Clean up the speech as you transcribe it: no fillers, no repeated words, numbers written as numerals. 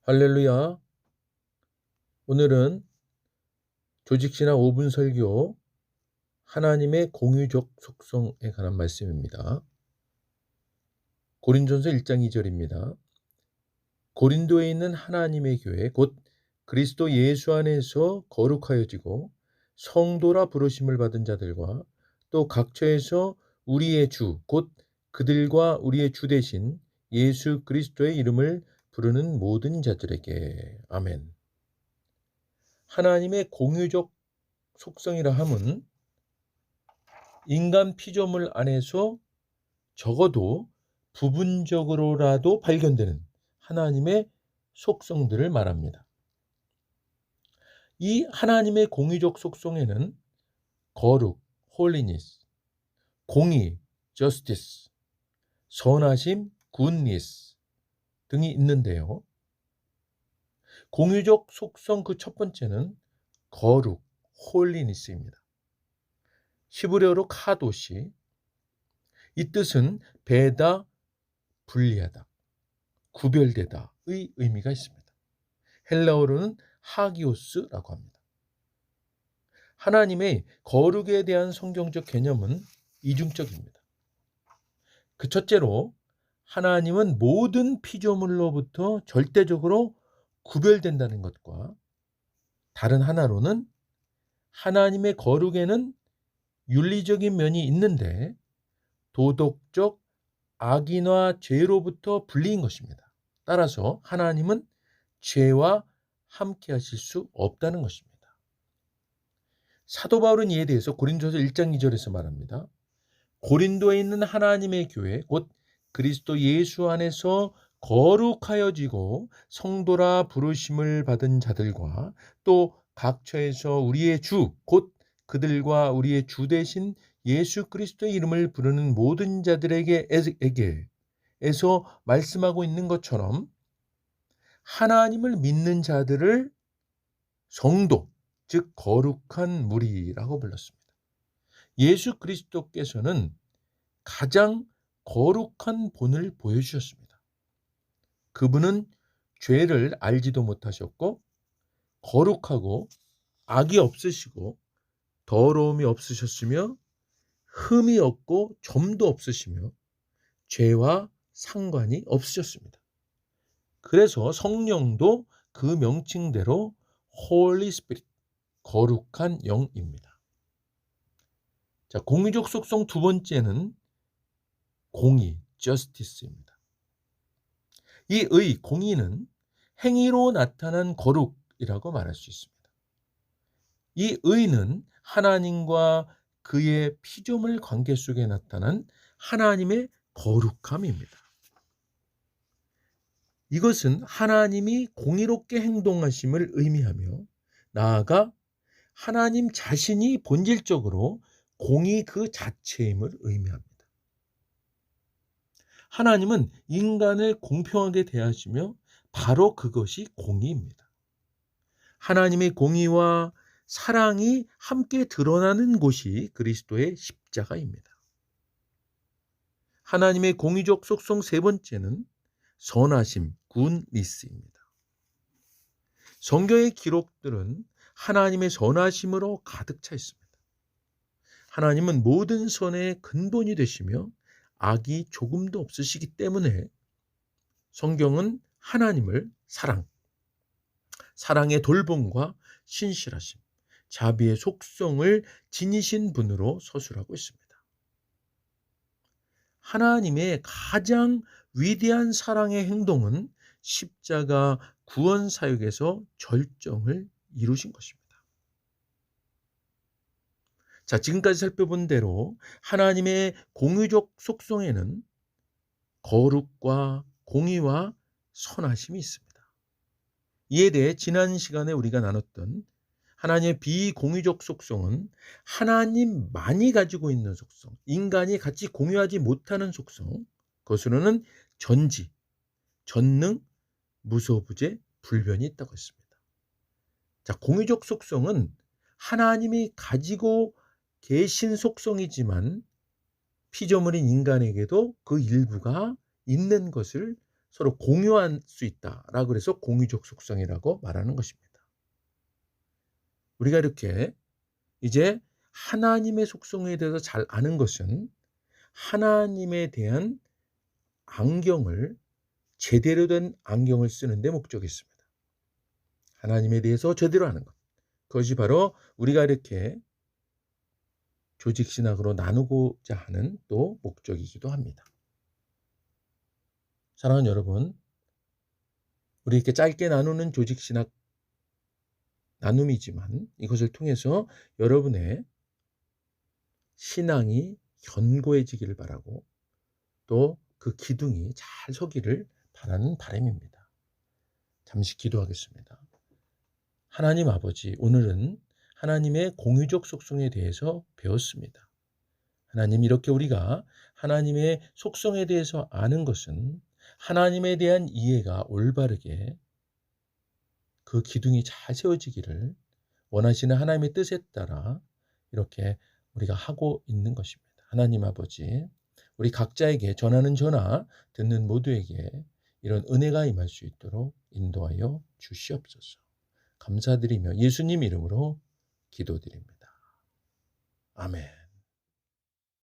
할렐루야. 오늘은 조직신앙 5분 설교 하나님의 공유적 속성에 관한 말씀입니다. 고린전서 1장 2절입니다. 고린도에 있는 하나님의 교회 곧 그리스도 예수 안에서 거룩하여지고 성도라 부르심을 받은 자들과 또 각처에서 우리의 주 곧 그들과 우리의 주 되신 예수 그리스도의 이름을 부르는 모든 자들에게. 아멘. 하나님의 공유적 속성이라 함은 인간 피조물 안에서 적어도 부분적으로라도 발견되는 하나님의 속성들을 말합니다. 이 하나님의 공유적 속성에는 거룩, holiness, 공의, justice, 선하심, goodness 등이 있는데요. 공유적 속성 그 첫 번째는 거룩, holiness입니다. 히브리어로 카도시, 이 뜻은 배다, 분리하다, 구별되다의 의미가 있습니다. 헬라어로는 하기오스라고 합니다. 하나님의 거룩에 대한 성경적 개념은 이중적입니다. 그 첫째로 하나님은 모든 피조물로부터 절대적으로 구별된다는 것과 다른 하나로는 하나님의 거룩에는 윤리적인 면이 있는데 도덕적 악인과 죄로부터 분리인 것입니다. 따라서 하나님은 죄와 함께 하실 수 없다는 것입니다. 사도 바울은 이에 대해서 고린도서 1장 2절에서 말합니다. 고린도에 있는 하나님의 교회 곧 그리스도 예수 안에서 거룩하여지고 성도라 부르심을 받은 자들과 또 각처에서 우리의 주 곧 그들과 우리의 주 되신 예수 그리스도의 이름을 부르는 모든 자들에게에서 말씀하고 있는 것처럼 하나님을 믿는 자들을 성도, 즉 거룩한 무리라고 불렀습니다. 예수 그리스도께서는 가장 거룩한 본을 보여주셨습니다. 그분은 죄를 알지도 못하셨고 거룩하고 악이 없으시고 더러움이 없으셨으며 흠이 없고 점도 없으시며 죄와 상관이 없으셨습니다. 그래서 성령도 그 명칭대로 Holy Spirit, 거룩한 영입니다. 자, 공의적 속성 두 번째는 공의, justice입니다. 이 공의는 행위로 나타난 거룩이라고 말할 수 있습니다. 이 의는 하나님과 그의 피조물 관계 속에 나타난 하나님의 거룩함입니다. 이것은 하나님이 공의롭게 행동하심을 의미하며 나아가 하나님 자신이 본질적으로 공의 그 자체임을 의미합니다. 하나님은 인간을 공평하게 대하시며 바로 그것이 공의입니다. 하나님의 공의와 사랑이 함께 드러나는 곳이 그리스도의 십자가입니다. 하나님의 공의적 속성 세 번째는 선하심, 굿니스입니다. 성경의 기록들은 하나님의 선하심으로 가득 차 있습니다. 하나님은 모든 선의 근본이 되시며 악이 조금도 없으시기 때문에 성경은 하나님을 사랑의 돌봄과 신실하심, 자비의 속성을 지니신 분으로 서술하고 있습니다. 하나님의 가장 위대한 사랑의 행동은 십자가 구원 사역에서 절정을 이루신 것입니다. 자, 지금까지 살펴본 대로 하나님의 공유적 속성에는 거룩과 공의와 선하심이 있습니다. 이에 대해 지난 시간에 우리가 나눴던 하나님의 비공유적 속성은 하나님만이 가지고 있는 속성, 인간이 같이 공유하지 못하는 속성, 그것으로는 전지, 전능, 무소부재, 불변이 있다고 했습니다. 자, 공유적 속성은 하나님이 가지고 계신 속성이지만 피조물인 인간에게도 그 일부가 있는 것을 서로 공유할 수 있다라고 그래서 공유적 속성이라고 말하는 것입니다. 우리가 이렇게 이제 하나님의 속성에 대해서 잘 아는 것은 하나님에 대한 안경을 제대로 된 안경을 쓰는 데 목적이 있습니다. 하나님에 대해서 제대로 아는 것. 그것이 바로 우리가 이렇게 조직신학으로 나누고자 하는 또 목적이기도 합니다. 사랑하는 여러분, 우리 이렇게 짧게 나누는 조직신학 나눔이지만 이것을 통해서 여러분의 신앙이 견고해지기를 바라고 또 그 기둥이 잘 서기를 바라는 바람입니다. 잠시 기도하겠습니다. 하나님 아버지, 오늘은 하나님의 공유적 속성에 대해서 배웠습니다. 하나님, 이렇게 우리가 하나님의 속성에 대해서 아는 것은 하나님에 대한 이해가 올바르게 그 기둥이 잘 세워지기를 원하시는 하나님의 뜻에 따라 이렇게 우리가 하고 있는 것입니다. 하나님 아버지, 우리 각자에게 전하는 전하, 듣는 모두에게 이런 은혜가 임할 수 있도록 인도하여 주시옵소서. 감사드리며 예수님 이름으로 기도드립니다. 아멘.